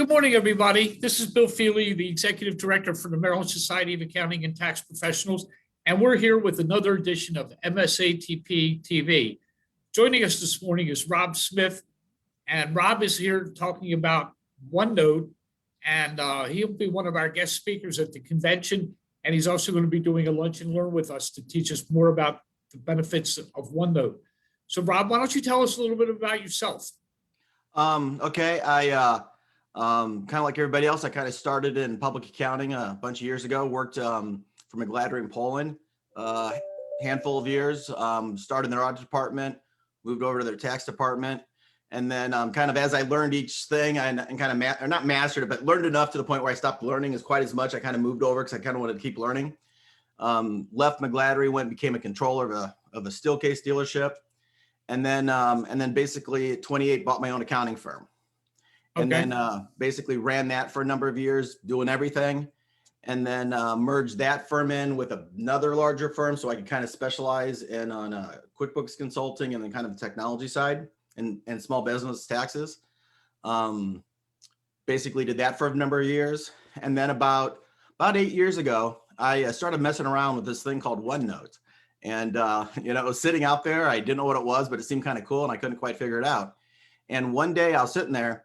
Good morning, everybody. This is Bill Feely, the Executive Director for the Maryland Society of Accounting and Tax Professionals, and we're here with another edition of MSATP TV. Joining us this morning is Rob Smith, and Rob is here talking about OneNote, and he'll be one of our guest speakers at the convention, and he's also going to be doing a lunch and learn with us to teach us more about the benefits of OneNote. So, Rob, why don't you tell us a little bit about yourself? Okay, I kind of like everybody else, I kind of started in public accounting a bunch of years ago, worked for McGladrey in Poland, handful of years, started in their audit department, moved over to their tax department. And then kind of as I learned each thing and kind of not mastered it, but learned enough to the point where I stopped learning as quite as much. I kind of moved over because I kind of wanted to keep learning. Left McGladrey, went and became a controller of a steel case dealership. And then basically at 28 bought my own accounting firm. And then basically ran that for a number of years, doing everything. And then merged that firm in with another larger firm so I could kind of specialize in on QuickBooks consulting and then kind of the technology side and small business taxes. Basically did that for a number of years. And then about 8 years ago, I started messing around with this thing called OneNote. And it was sitting out there. I didn't know what it was, but it seemed kind of cool and I couldn't quite figure it out. And one day I was sitting there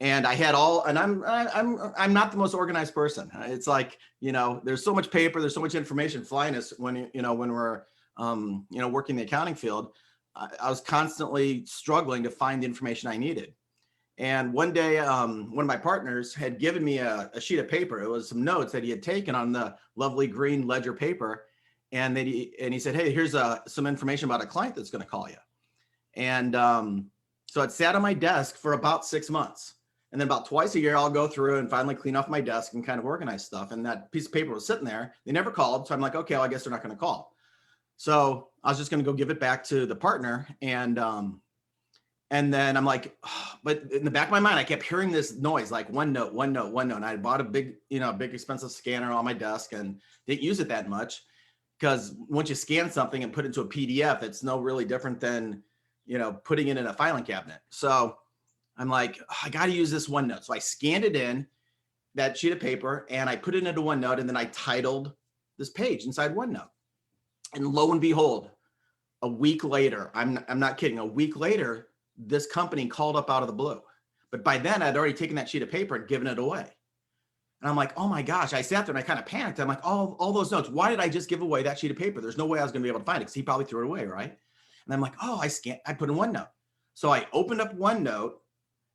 and I had I'm not the most organized person. It's like, there's so much paper, there's so much information flying us when we're, working the accounting field. I was constantly struggling to find the information I needed. And one day, one of my partners had given me a sheet of paper. It was some notes that he had taken on the lovely green ledger paper. And he said, hey, here's some information about a client that's going to call you. And so it sat on my desk for about 6 months. And then about twice a year, I'll go through and finally clean off my desk and kind of organize stuff. And that piece of paper was sitting there. They never called. So I'm like, okay, well, I guess they're not going to call. So I was just going to go give it back to the partner. And then I'm like, oh, but in the back of my mind, I kept hearing this noise, like OneNote, OneNote, OneNote. And I had bought a big expensive scanner on my desk and didn't use it that much because once you scan something and put it into a PDF, it's no really different than, putting it in a filing cabinet. So I'm like, oh, I got to use this OneNote. So I scanned it in that sheet of paper and I put it into OneNote and then I titled this page inside OneNote. And lo and behold, a week later, I'm not kidding, a week later, this company called up out of the blue. But by then I'd already taken that sheet of paper and given it away. And I'm like, oh my gosh, I sat there and I kind of panicked. I'm like, all those notes, why did I just give away that sheet of paper? There's no way I was going to be able to find it because he probably threw it away, right? And I'm like, oh, I put in OneNote. So I opened up OneNote.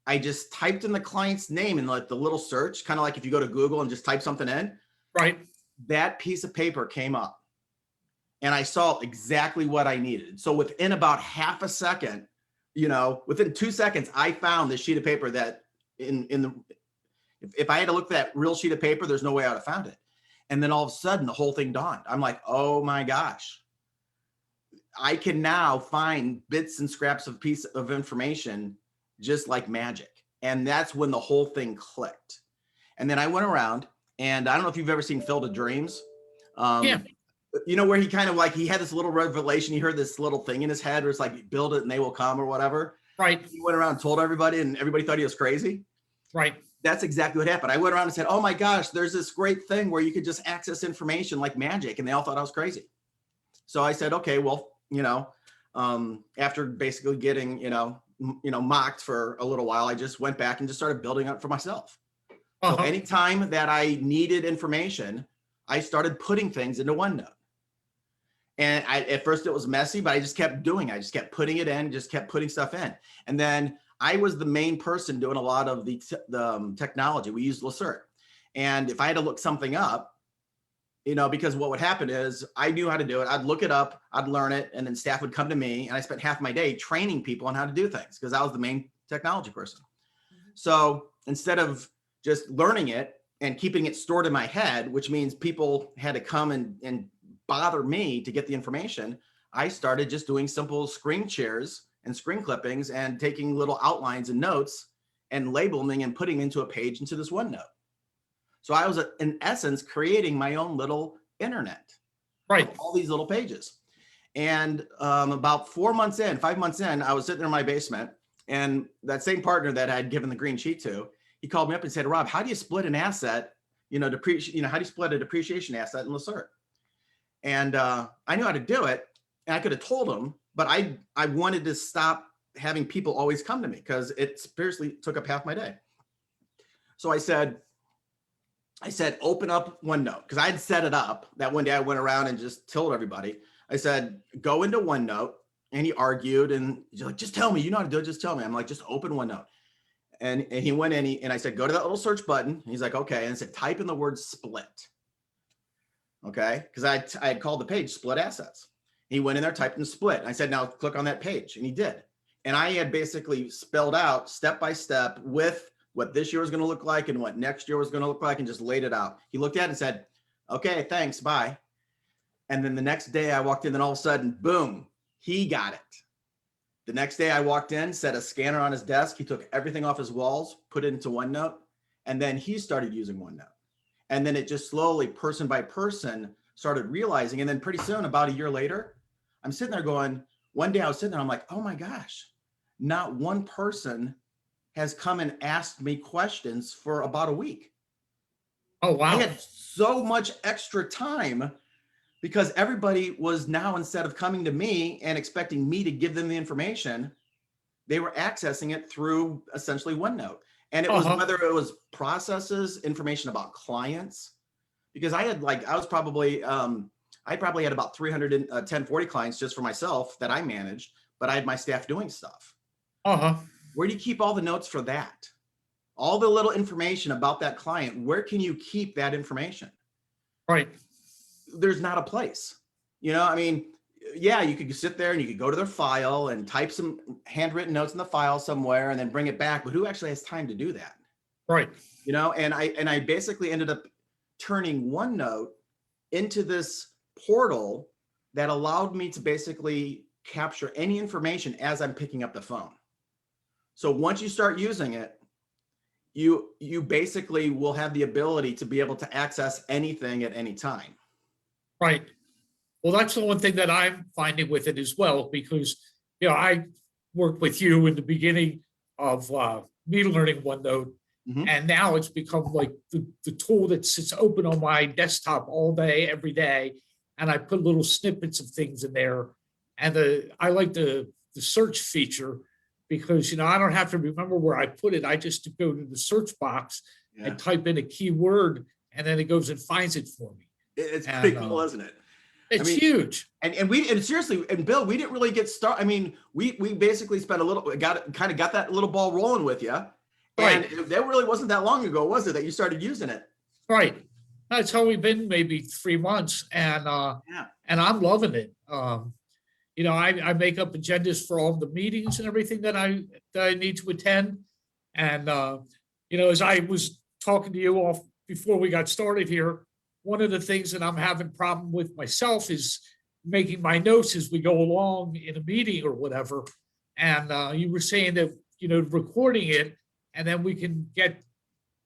I just typed in the client's name in like the little search, kind of like if you go to Google and just type something in. Right. That piece of paper came up and I saw exactly what I needed. So within about half a second, within 2 seconds, I found this sheet of paper that if I had to look at that real sheet of paper, there's no way I would have found it. And then all of a sudden the whole thing dawned. I'm like, oh my gosh, I can now find bits and scraps of piece of information just like magic. And that's when the whole thing clicked. And then I went around and I don't know if you've ever seen Field of Dreams. Yeah. Where he kind of like, he had this little revelation. He heard this little thing in his head where it's like, build it and they will come or whatever. Right. He went around and told everybody and everybody thought he was crazy. Right. That's exactly what happened. I went around and said, oh my gosh, there's this great thing where you could just access information like magic. And they all thought I was crazy. So I said, okay, well, after basically getting, mocked for a little while, I just went back and just started building up for myself. So anytime that I needed information, I started putting things into OneNote. And at first it was messy, but I just kept doing it. I just kept putting it in, just kept putting stuff in. And then I was the main person doing a lot of the technology. We used Lacert. And if I had to look something up, because what would happen is I knew how to do it. I'd look it up, I'd learn it, and then staff would come to me. And I spent half my day training people on how to do things because I was the main technology person. So instead of just learning it and keeping it stored in my head, which means people had to come and bother me to get the information, I started just doing simple screen shares and screen clippings and taking little outlines and notes and labeling and putting into a page into this OneNote. So I was, in essence, creating my own little internet, right? All these little pages. And about 5 months in, I was sitting in my basement, and that same partner that I had given the green sheet to, he called me up and said, Rob, how do you split an asset? How do you split a depreciation asset in Lacert? And I knew how to do it, and I could have told him, but I wanted to stop having people always come to me because it seriously took up half my day. So I said, open up OneNote, because I had set it up that one day. I went around and just told everybody. I said, go into OneNote, and he argued, and he's like, just tell me, you know how to do it, just tell me. I'm like, just open OneNote. And he went in, and I said, go to that little search button. He's like, okay. And I said, type in the word split. Okay. Because I had called the page split assets. He went in there, typed in split. I said, now click on that page. And he did. And I had basically spelled out step by step with what this year was going to look like and what next year was going to look like, and just laid it out. He looked at it and said, okay, thanks, bye. And then the next day I walked in, then all of a sudden, boom, he got it. The next day I walked in, set a scanner on his desk. He took everything off his walls, put it into OneNote, and then he started using OneNote. And then it just slowly, person by person, started realizing. And then pretty soon, about a year later, I'm sitting there going, one day I was sitting there, I'm like, oh my gosh, not one person has come and asked me questions for about a week. Oh, wow. I had so much extra time because everybody was now, instead of coming to me and expecting me to give them the information, they were accessing it through essentially OneNote. And it was whether it was processes, information about clients, because I probably had about 310-40 clients just for myself that I managed, but I had my staff doing stuff. Where do you keep all the notes for that? All the little information about that client, where can you keep that information? Right. There's not a place. I mean, yeah, you could sit there and you could go to their file and type some handwritten notes in the file somewhere and then bring it back, but who actually has time to do that? Right. And I basically ended up turning OneNote into this portal that allowed me to basically capture any information as I'm picking up the phone. So once you start using it, you basically will have the ability to be able to access anything at any time. Right. Well, that's the one thing that I'm finding with it as well, because, I worked with you in the beginning of me learning OneNote, and now it's become like the tool that sits open on my desktop all day, every day. And I put little snippets of things in there. And I like the search feature, because, I don't have to remember where I put it. I just go to the search box and type in a keyword, and then it goes and finds it for me. It's pretty cool, isn't it? It's huge. And seriously, and Bill, we didn't really get started. I mean, we basically spent got that little ball rolling with you. Right. And that really wasn't that long ago, was it, that you started using it? Right. It's only been maybe 3 months, and I'm loving it. I make up agendas for all the meetings and everything that I need to attend. And, as I was talking to you off before we got started here, one of the things that I'm having problem with myself is making my notes as we go along in a meeting or whatever. And you were saying that, recording it, and then we can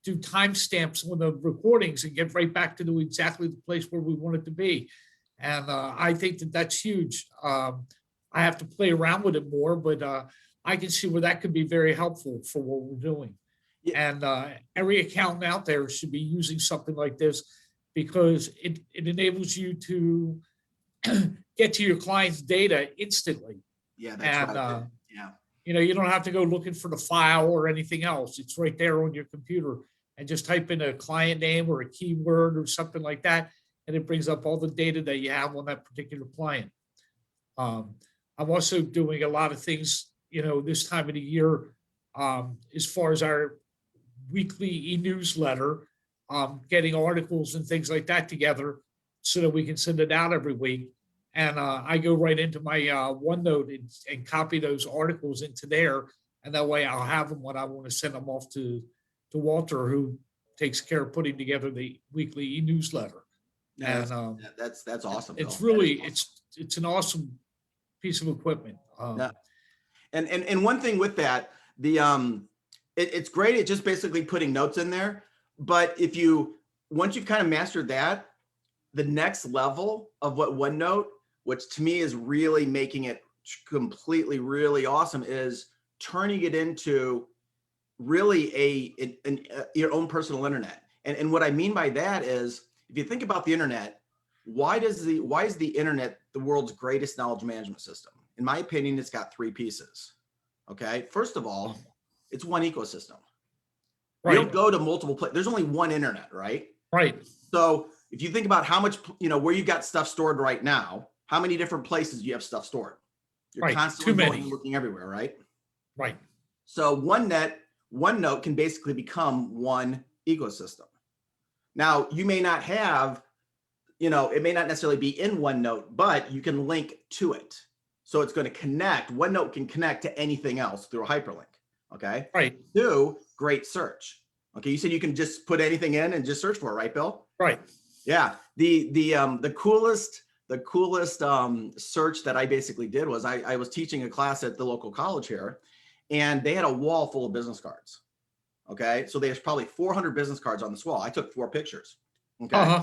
do timestamps on the recordings and get right back to exactly the place where we want it to be. And I think that that's huge. I have to play around with it more, but I can see where that could be very helpful for what we're doing. Yeah. And every accountant out there should be using something like this, because it enables you to get to your client's data instantly. Yeah, that's right. You don't have to go looking for the file or anything else. It's right there on your computer, and just type in a client name or a keyword or something like that, and it brings up all the data that you have on that particular client. I'm also doing a lot of things, this time of the year, as far as our weekly e-newsletter, getting articles and things like that together so that we can send it out every week. And I go right into my OneNote and copy those articles into there. And that way I'll have them when I want to send them off to Walter, who takes care of putting together the weekly e-newsletter. That's awesome. It's really, awesome. It's an awesome piece of equipment. And one thing with that, it's great at just basically putting notes in there. But once you've kind of mastered that, the next level of what OneNote, which to me is really making it completely really awesome, is turning it into really your own personal internet. And what I mean by that is, if you think about the internet, why is the internet the world's greatest knowledge management system? In my opinion, it's got three pieces. Okay. First of all, it's one ecosystem. You don't go to multiple places. There's only one internet, right? Right. So if you think about how much, where you got stuff stored right now, how many different places you have stuff stored? You're constantly going and looking everywhere, right? Right. So OneNote can basically become one ecosystem. Now, you may not have, it may not necessarily be in OneNote, but you can link to it. So it's going to connect. OneNote can connect to anything else through a hyperlink. Okay. Right. 2, great search. Okay. You said you can just put anything in and just search for it, right, Bill? Right. Yeah. The coolest search that I basically did was I was teaching a class at the local college here, and they had a wall full of business cards. Okay. So there's probably 400 business cards on this wall. I took 4 pictures. Okay.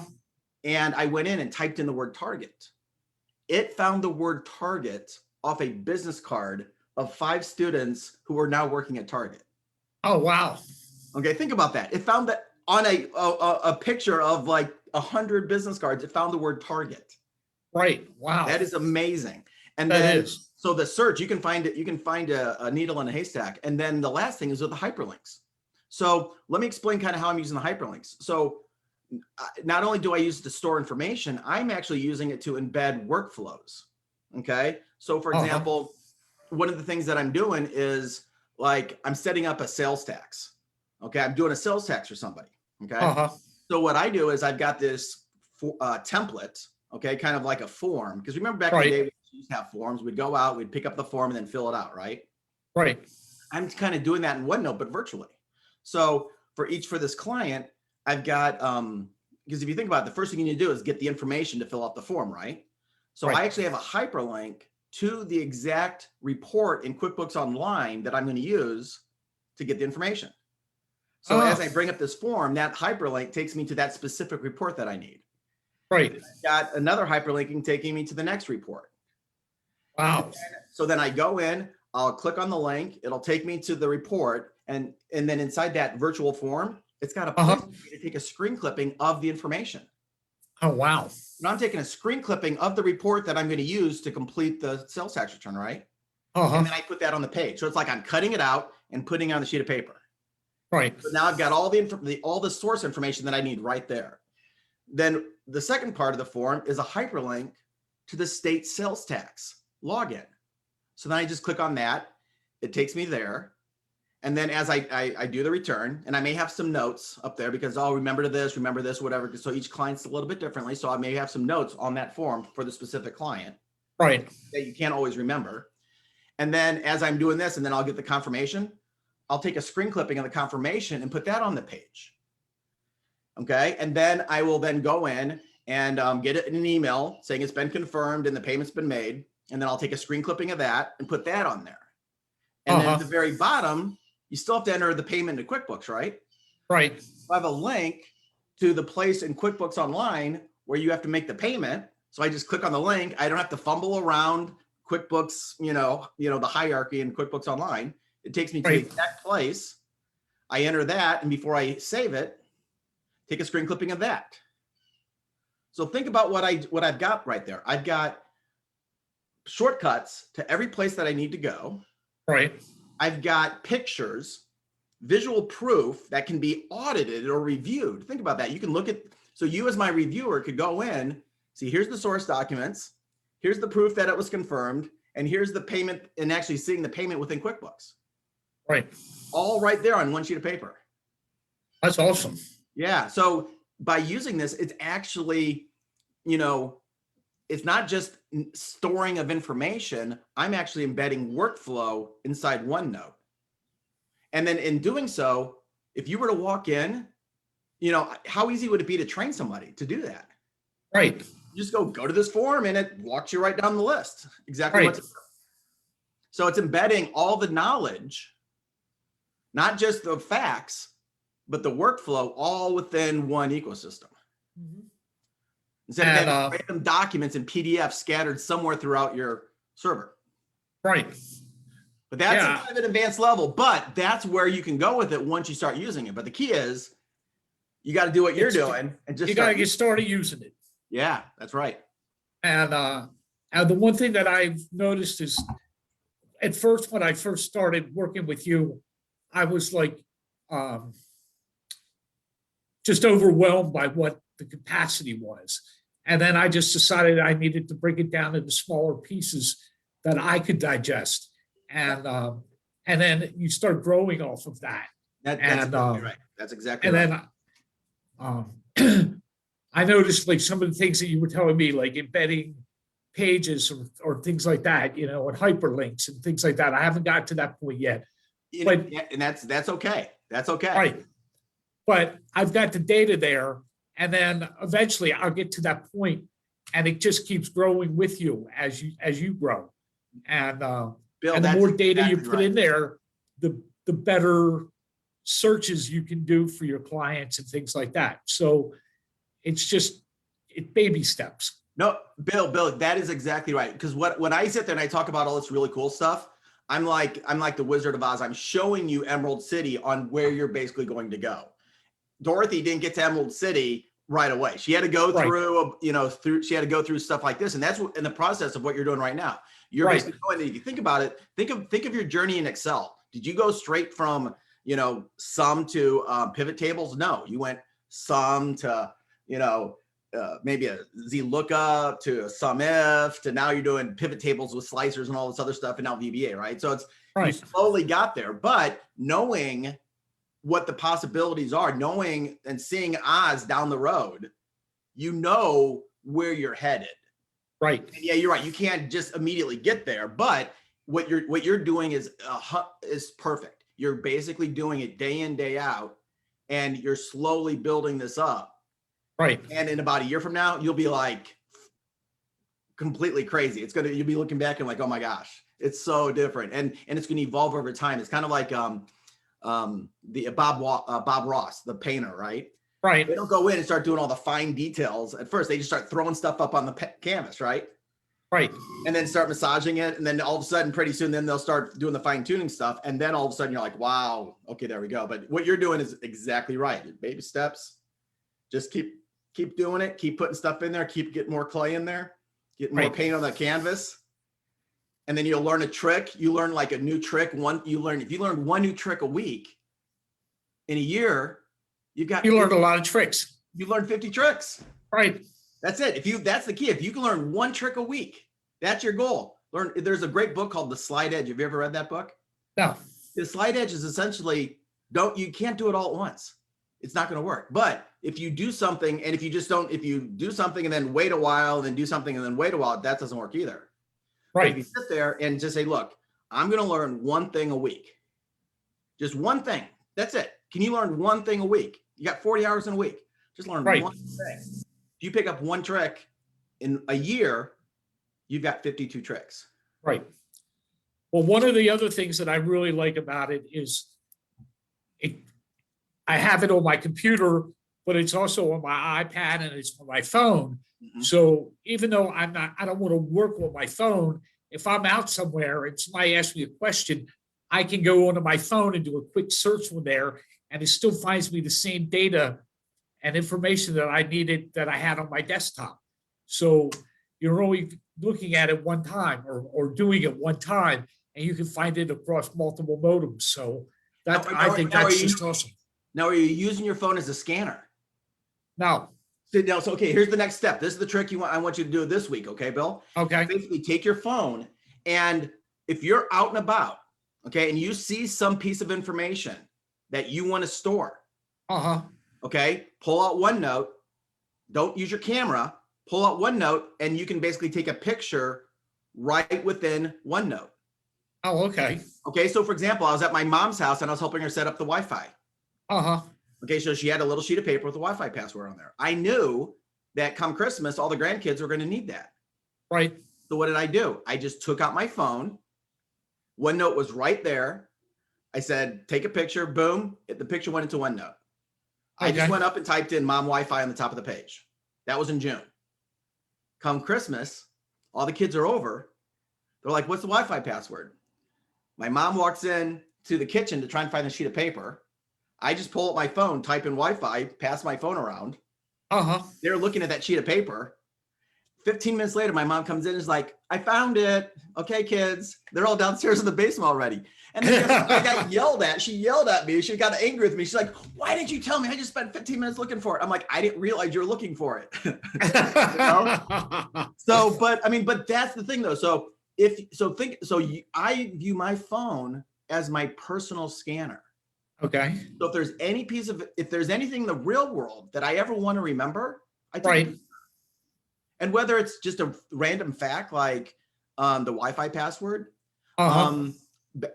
And I went in and typed in the word Target. It found the word Target off a business card of 5 students who are now working at Target. Oh, wow. Okay. Think about that. It found that on a picture of like 100 business cards, it found the word Target. Right. Wow. That is amazing. And so the search, you can find a needle in a haystack. And then the last thing is with the hyperlinks. So let me explain kind of how I'm using the hyperlinks. So not only do I use it to store information, I'm actually using it to embed workflows. Okay. So for example, one of the things that I'm doing is like, I'm setting up a sales tax. Okay. I'm doing a sales tax for somebody. Okay. So what I do is I've got this template, okay, kind of like a form. Because remember back in the day, we used to have forms. We'd go out, we'd pick up the form and then fill it out, right? Right. I'm kind of doing that in OneNote, but virtually. So for this client, I've got, because if you think about it, the first thing you need to do is get the information to fill out the form, right? So I actually have a hyperlink to the exact report in QuickBooks Online that I'm going to use to get the information. So as I bring up this form, that hyperlink takes me to that specific report that I need. Right. I've got another hyperlinking taking me to the next report. Wow. So then I go in, I'll click on the link, it'll take me to the report, and then inside that virtual form, it's got a place for me to take a screen clipping of the information. Oh, wow. Now I'm taking a screen clipping of the report that I'm going to use to complete the sales tax return, right? And then I put that on the page. So it's like I'm cutting it out and putting it on the sheet of paper. Right. So now I've got all the source information that I need right there. Then the second part of the form is a hyperlink to the state sales tax login. So then I just click on that. It takes me there. And then as I do the return, and I may have some notes up there because I'll remember this, whatever. So each client's a little bit differently. So I may have some notes on that form for the specific client. Right. That you can't always remember. And then as I'm doing this, and then I'll get the confirmation, I'll take a screen clipping of the confirmation and put that on the page. Okay. And then I will then go in and get it in an email saying it's been confirmed and the payment's been made. And then I'll take a screen clipping of that and put that on there. And then at the very bottom, you still have to enter the payment into QuickBooks, right? Right. I have a link to the place in QuickBooks Online where you have to make the payment. So I just click on the link. I don't have to fumble around QuickBooks, the hierarchy in QuickBooks Online. It takes me to the exact place. I enter that, and before I save it, take a screen clipping of that. So think about what I've got right there. I've got shortcuts to every place that I need to go. Right. I've got pictures, visual proof that can be audited or reviewed. Think about that. You can look at, so you as my reviewer could go in, see, here's the source documents, here's the proof that it was confirmed, and here's the payment, and actually seeing the payment within QuickBooks. Right. All right there on one sheet of paper. That's awesome. Yeah. So by using this, it's actually, it's not just storing of information. I'm actually embedding workflow inside OneNote. And then in doing so, if you were to walk in, how easy would it be to train somebody to do that? Right. You just go to this form and it walks you right down the list. Exactly what to do. So it's embedding all the knowledge, not just the facts, but the workflow all within one ecosystem. Instead of having random documents and PDFs scattered somewhere throughout your server. Right. But that's Yeah. kind of an advanced level, but that's where you can go with it once you start using it. But the key is you got to do what you're doing and just You got to start. get started using it. Yeah, that's right. And the one thing that I've noticed is at first, when I first started working with you, I was like um, just overwhelmed by what the capacity was. And then I just decided I needed to break it down into smaller pieces that I could digest. And then you start growing off of that. That's And exactly right. That's exactly and right. then I noticed like some of the things that you were telling me, like embedding pages or things like that, and hyperlinks and things like that. I haven't gotten to that point yet. But And that's okay. That's okay. right. But I've got the data there, and then eventually I'll get to that point, and it just keeps growing with you as you grow. And Bill, and the that's more data you exactly put right. in there, the better searches you can do for your clients and things like that. So it's baby steps. No, Bill, that is exactly right. Because when I sit there and I talk about all this really cool stuff, I'm like the Wizard of Oz. I'm showing you Emerald City on where you're basically going to go. Dorothy didn't get to Emerald City right away. She had to go through, she had to go through stuff like this. And that's in the process of what you're doing right now. You're basically going, if you think about it, think of your journey in Excel. Did you go straight from, sum to pivot tables? No, you went sum to, maybe a Z lookup to a sum if to now you're doing pivot tables with slicers and all this other stuff and now VBA, right? So you slowly got there, but knowing what the possibilities are, knowing and seeing Oz down the road, where you're headed. Right. And yeah, you're right. You can't just immediately get there, but what you're doing is perfect. You're basically doing it day in, day out, and you're slowly building this up. Right. And in about a year from now, you'll be like completely crazy. You'll be looking back and like, oh my gosh, it's so different. And it's going to evolve over time. It's kind of like the Bob Ross, the painter, right? Right. They don't go in and start doing all the fine details at first. They just start throwing stuff up on the canvas, right? Right. And then start massaging it. And then all of a sudden, pretty soon, then they'll start doing the fine tuning stuff. And then all of a sudden you're like, wow, okay, there we go. But what you're doing is exactly right. Baby steps. Just keep doing it. Keep putting stuff in there. Keep getting more clay in there. Get more paint on the canvas. And then you'll learn a trick. You learn like a new trick. If you learn one new trick a week in a year, you learned a lot of tricks. You learned 50 tricks. Right. That's it. That's the key. If you can learn one trick a week, that's your goal. There's a great book called The Slide Edge. Have you ever read that book? No. The Slide Edge is essentially you can't do it all at once. It's not going to work. But if you do something and if you do something and then wait a while and then do something and then wait a while, that doesn't work either. Right. If you sit there and just say, look, I'm going to learn one thing a week. Just one thing. That's it. Can you learn one thing a week? You got 40 hours in a week. Just learn one thing. If you pick up one trick in a year, you've got 52 tricks. Right. Well, one of the other things that I really like about it is I have it on my computer, but it's also on my iPad and it's on my phone. Mm-hmm. So even though I don't want to work on my phone, if I'm out somewhere and somebody asks me a question, I can go onto my phone and do a quick search from there, and it still finds me the same data and information that I needed that I had on my desktop. So you're only looking at it one time or doing it one time, and you can find it across multiple modems. So I think that's just awesome. Now, are you using your phone as a scanner? No. So okay, here's the next step. This is the trick I want you to do this week, okay, Bill? Okay. Basically, take your phone, and if you're out and about, okay, and you see some piece of information that you want to store, okay, pull out OneNote. Don't use your camera. Pull out OneNote, and you can basically take a picture right within OneNote. Oh, okay. Okay, so for example, I was at my mom's house, and I was helping her set up the Wi-Fi. Okay, so she had a little sheet of paper with a Wi-Fi password on there. I knew that come Christmas, all the grandkids were going to need that. Right. So what did I do? I just took out my phone. OneNote was right there. I said, take a picture, boom. The picture went into OneNote. I just went up and typed in mom Wi-Fi on the top of the page. That was in June. Come Christmas, all the kids are over. They're like, what's the Wi-Fi password? My mom walks in to the kitchen to try and find a sheet of paper. I just pull up my phone, type in Wi-Fi, pass my phone around. Uh-huh. They're looking at that sheet of paper. 15 minutes later, my mom comes in and is like, I found it. Okay, kids. They're all downstairs in the basement already. And then I got yelled at. She yelled at me. She got angry with me. She's like, why didn't you tell me? I just spent 15 minutes looking for it. I'm like, I didn't realize you were looking for it. You know? So, but that's the thing though. So I view my phone as my personal scanner. Okay. So if there's anything in the real world that I ever want to remember, I take Right. it. And whether it's just a random fact like the Wi-Fi password, Uh-huh.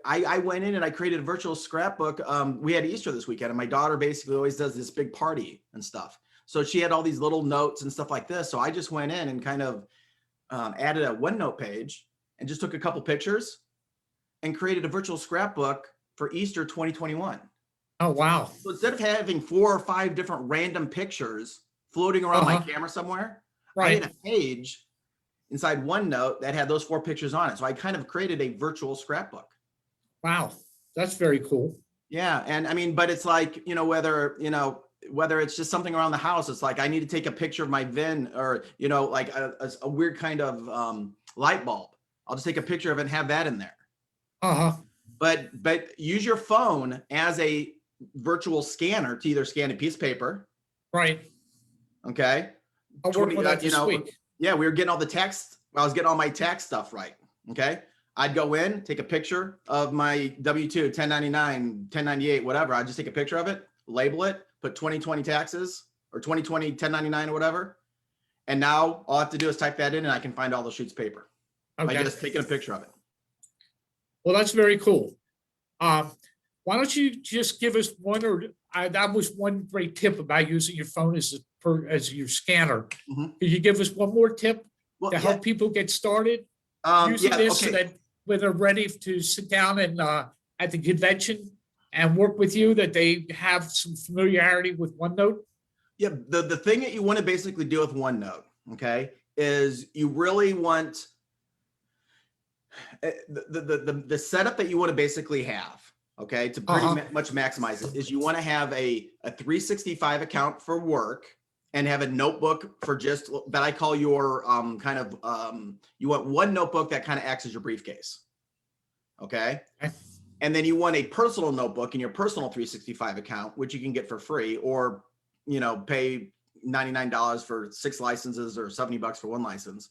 I went in and I created a virtual scrapbook. We had Easter this weekend, and my daughter basically always does this big party and stuff. So she had all these little notes and stuff like this. So I just went in and kind of added a OneNote page and just took a couple pictures and created a virtual scrapbook for Easter 2021. Oh, wow. So instead of having 4 or 5 different random pictures floating around my camera somewhere, I had a page inside OneNote that had those 4 pictures on it. So I kind of created a virtual scrapbook. Wow. That's very cool. Yeah. And I mean, but it's like, whether it's just something around the house, it's like, I need to take a picture of my VIN or, like a weird kind of light bulb. I'll just take a picture of it and have that in there. Uh-huh. But use your phone as a virtual scanner to either scan a piece of paper. Right. Okay. I'll work on that this week. Yeah, we were getting all the text. I was getting all my tax stuff right. Okay. I'd go in, take a picture of my W-2, 1099, 1098, whatever. I'd just take a picture of it, label it, put 2020 taxes or 2020 1099 or whatever. And now all I have to do is type that in and I can find all the sheets of paper. Okay. By just taking a picture of it. Well, that's very cool. Why don't you just give us that was one great tip about using your phone as your scanner. Mhm. Could you give us one more tip Well, to help people get started using this so that when they're ready to sit down and at the convention and work with you, that they have some familiarity with OneNote? Yeah, the thing that you want to basically do with OneNote, okay, is you really want the setup that you want to basically have, okay, to pretty much maximize it, is you want to have a 365 account for work and have a notebook for just that I call your you want one notebook that kind of acts as your briefcase, okay? And then you want a personal notebook in your personal 365 account, which you can get for free or, pay $99 for 6 licenses or $70 for 1 license.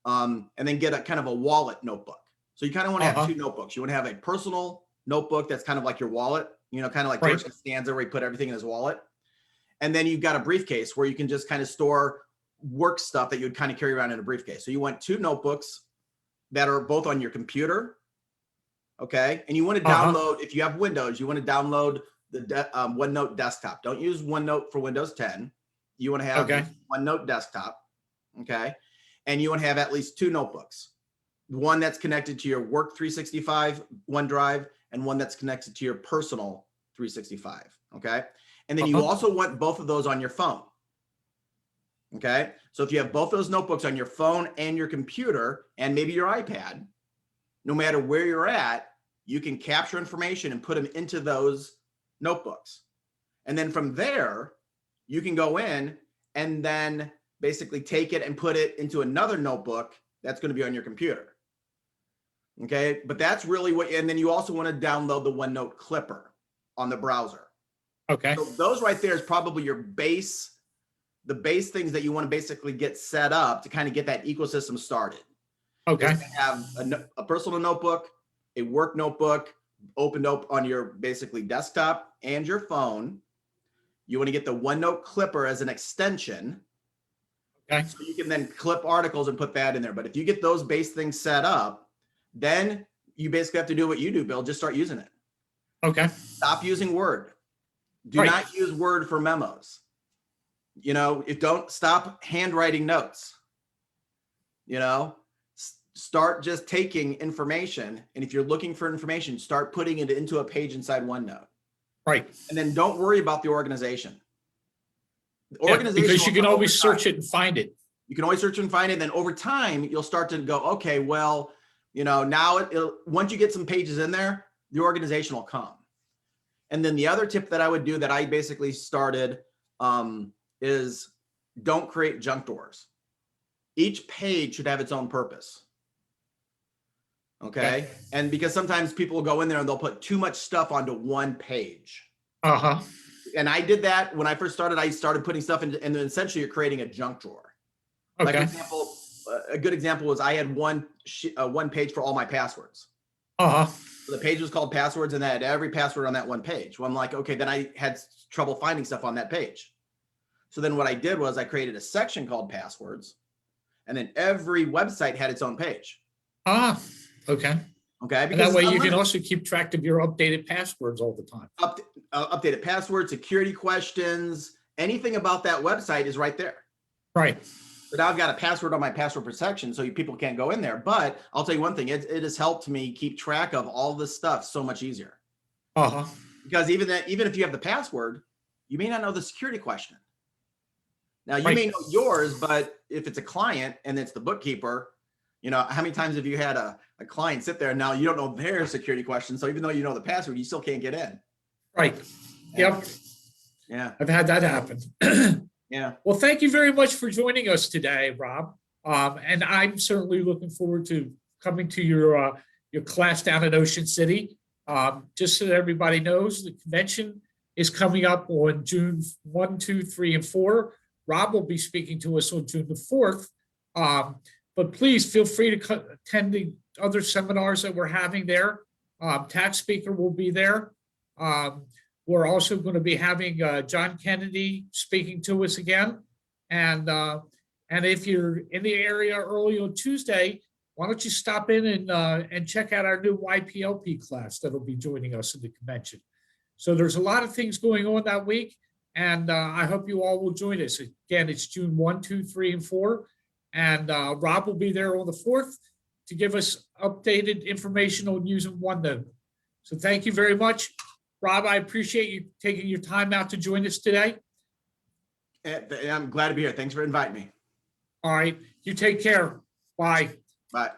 And then get a kind of a wallet notebook. So you kind of want to have 2 notebooks. You want to have a personal notebook that's kind of like your wallet, kind of like George Costanza where he put everything in his wallet. And then you've got a briefcase where you can just kind of store work stuff that you would kind of carry around in a briefcase. So you want 2 notebooks that are both on your computer. Okay. And you want to download, if you have Windows, you want to download the OneNote desktop. Don't use OneNote for Windows 10. You want to have OneNote desktop. Okay. And you want to have at least 2 notebooks, one that's connected to your work 365 OneDrive and one that's connected to your personal 365. Okay. And then you also want both of those on your phone. Okay. So if you have both those notebooks on your phone and your computer and maybe your iPad, no matter where you're at, you can capture information and put them into those notebooks. And then from there, you can go in and then basically take it and put it into another notebook that's going to be on your computer. Okay. But that's really and then you also want to download the OneNote Clipper on the browser. Okay. So those right there is probably the base things that you want to basically get set up to kind of get that ecosystem started. Okay. Just to have a personal notebook, a work notebook opened up on your basically desktop and your phone. You want to get the OneNote Clipper as an extension. Okay. So you can then clip articles and put that in there. But if you get those base things set up, then you basically have to do what you do, Bill. Just start using it. Okay. Stop using Word. Do not use Word for memos. Don't stop handwriting notes. Start just taking information. And if you're looking for information, start putting it into a page inside OneNote. Right. And then don't worry about the organization. Because you can always search it and find it. You can always search and find it. Then over time, you'll start to go, okay, well, now once you get some pages in there, the organization will come. And then the other tip that I would do that I basically started is don't create junk doors. Each page should have its own purpose. Okay. And because sometimes people will go in there and they'll put too much stuff onto one page. Uh-huh. And I did that when I first started. I started putting stuff in, and then essentially you're creating a junk drawer. Okay. Like, for example, a good example was I had one page for all my passwords. Uh-huh. So the page was called passwords, and I had every password on that one page. Well, I'm like, okay, then I had trouble finding stuff on that page. So then what I did was I created a section called passwords, and then every website had its own page. Ah, okay. Okay. And that way you can also keep track of your updated passwords all the time. Updated passwords, security questions, anything about that website is right there. Right. So now I've got a password on my password protection, so people can't go in there. But I'll tell you one thing, it has helped me keep track of all this stuff so much easier. Uh-huh. Because even if you have the password, you may not know the security question. Now, you may know yours, but if it's a client and it's the bookkeeper, how many times have you had a client sit there and now you don't know their security question? So even though you know the password, you still can't get in. Right. Yep. Yeah. I've had that happen. Yeah. Well, thank you very much for joining us today, Rob. And I'm certainly looking forward to coming to your class down at Ocean City. Just so that everybody knows, the convention is coming up on June 1, 2, 3, and 4. Rob will be speaking to us on June the 4th. But please feel free to attend the other seminars that we're having there. Tax speaker will be there. We're also going to be having John Kennedy speaking to us again. And if you're in the area early on Tuesday, why don't you stop in and check out our new YPLP class that'll be joining us at the convention. So there's a lot of things going on that week, and I hope you all will join us. Again, it's June 1, 2, 3, and 4. And Rob will be there on the 4th to give us updated information on using OneNote. So thank you very much. Rob, I appreciate you taking your time out to join us today. I'm glad to be here. Thanks for inviting me. All right. You take care. Bye. Bye.